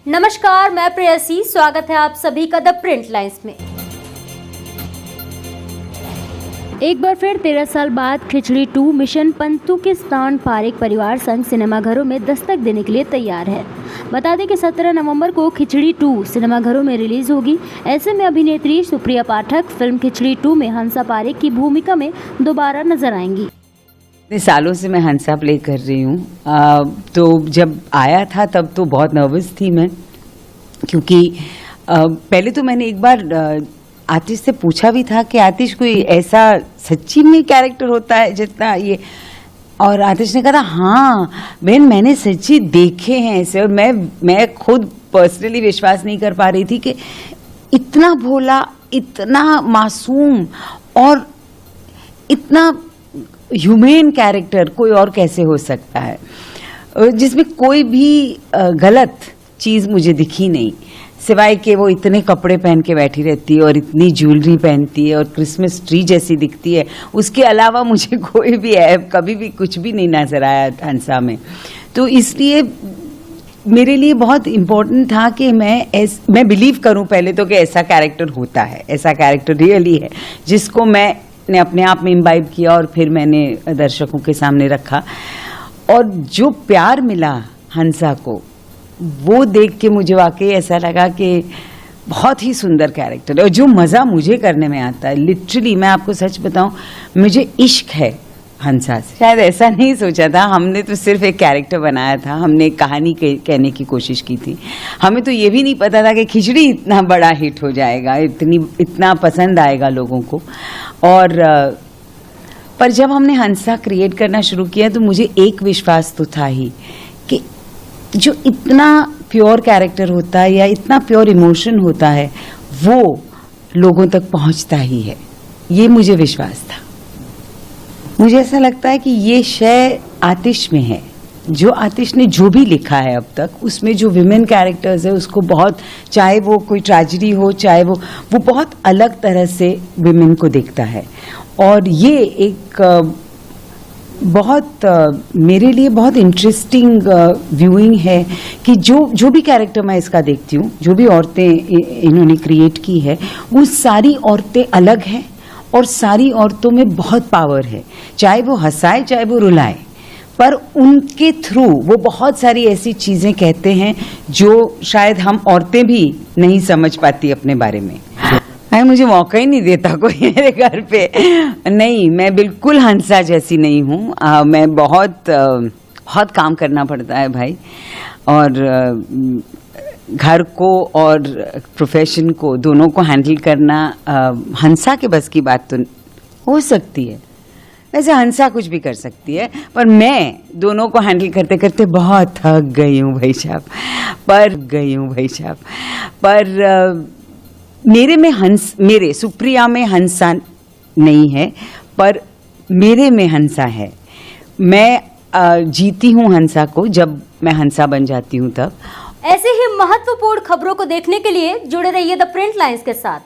नमस्कार, मैं प्रेयसी। स्वागत है आप सभी का द प्रिंट लाइन्स में। एक बार फिर 13 साल बाद खिचड़ी 2 मिशन पंतु के स्थान पारेख परिवार संघ सिनेमाघरों में दस्तक देने के लिए तैयार है। बता दें कि 17 नवंबर को खिचड़ी 2 सिनेमाघरों में रिलीज होगी। ऐसे में अभिनेत्री सुप्रिया पाठक फिल्म खिचड़ी 2 में हंसा पारेख की भूमिका में दोबारा नजर आएंगी। इतने सालों से मैं हंसा प्ले कर रही हूँ, तो जब आया था तब तो बहुत नर्वस थी मैं, क्योंकि पहले तो मैंने एक बार आतिश से पूछा भी था कि आतिश कोई ऐसा सच्ची में कैरेक्टर होता है जितना ये, और आतिश ने कहा था हाँ बहन मैंने सच्ची देखे हैं ऐसे, और मैं खुद पर्सनली विश्वास नहीं कर पा रही थी कि इतना भोला, इतना मासूम और इतना ह्यूमन कैरेक्टर कोई और कैसे हो सकता है, जिसमें कोई भी गलत चीज़ मुझे दिखी नहीं, सिवाय कि वो इतने कपड़े पहन के बैठी रहती है और इतनी ज्वेलरी पहनती है और क्रिसमस ट्री जैसी दिखती है। उसके अलावा मुझे कोई भी ऐप कभी भी कुछ भी नहीं नजर आया हंसा में। तो इसलिए मेरे लिए बहुत इम्पोर्टेंट था कि मैं बिलीव करूं पहले तो कि ऐसा कैरेक्टर होता है, ऐसा कैरेक्टर रियली है, जिसको मैंने अपने आप में इम्बाइब किया और फिर मैंने दर्शकों के सामने रखा। और जो प्यार मिला हंसा को, वो देख के मुझे वाकई ऐसा लगा कि बहुत ही सुंदर कैरेक्टर है। और जो मज़ा मुझे करने में आता है, लिटरली मैं आपको सच बताऊं, मुझे इश्क है हंसा से। शायद ऐसा नहीं सोचा था, हमने तो सिर्फ एक कैरेक्टर बनाया था, हमने एक कहानी कहने की कोशिश की थी। हमें तो ये भी नहीं पता था कि खिचड़ी इतना बड़ा हिट हो जाएगा, इतना पसंद आएगा लोगों को। और पर जब हमने हंसा क्रिएट करना शुरू किया तो मुझे एक विश्वास तो था ही कि जो इतना प्योर कैरेक्टर होता है या इतना प्योर इमोशन होता है वो लोगों तक पहुंचता ही है, ये मुझे विश्वास था। मुझे ऐसा लगता है कि ये शय आतिश में है, जो आतिश ने जो भी लिखा है अब तक, उसमें जो विमेन कैरेक्टर्स है उसको बहुत, चाहे वो कोई ट्रेजेडी हो, चाहे वो बहुत अलग तरह से विमेन को देखता है। और ये एक बहुत मेरे लिए बहुत इंटरेस्टिंग व्यूइंग है कि जो भी कैरेक्टर मैं इसका देखती हूँ, जो भी औरतें इन्होंने क्रिएट की है, वो सारी औरतें अलग हैं और सारी औरतों में बहुत पावर है, चाहे वो हंसाए चाहे वो रुलाए, पर उनके थ्रू वो बहुत सारी ऐसी चीज़ें कहते हैं जो शायद हम औरतें भी नहीं समझ पाती अपने बारे में। मुझे मौका ही नहीं देता कोई मेरे घर पे। नहीं, मैं बिल्कुल हंसा जैसी नहीं हूँ। मैं बहुत काम करना पड़ता है भाई, और घर को और प्रोफेशन को दोनों को हैंडल करना हंसा के बस की बात तो हो सकती है। वैसे हंसा कुछ भी कर सकती है, पर मैं दोनों को हैंडल करते करते बहुत थक गई हूँ भाई साहब। पर मेरे सुप्रिया में हंसा नहीं है, पर मेरे में हंसा है। मैं जीती हूँ हंसा को, जब मैं हंसा बन जाती हूँ तब। ऐसे ही महत्वपूर्ण खबरों को देखने के लिए जुड़े रहिए द प्रिंट लाइन्स के साथ।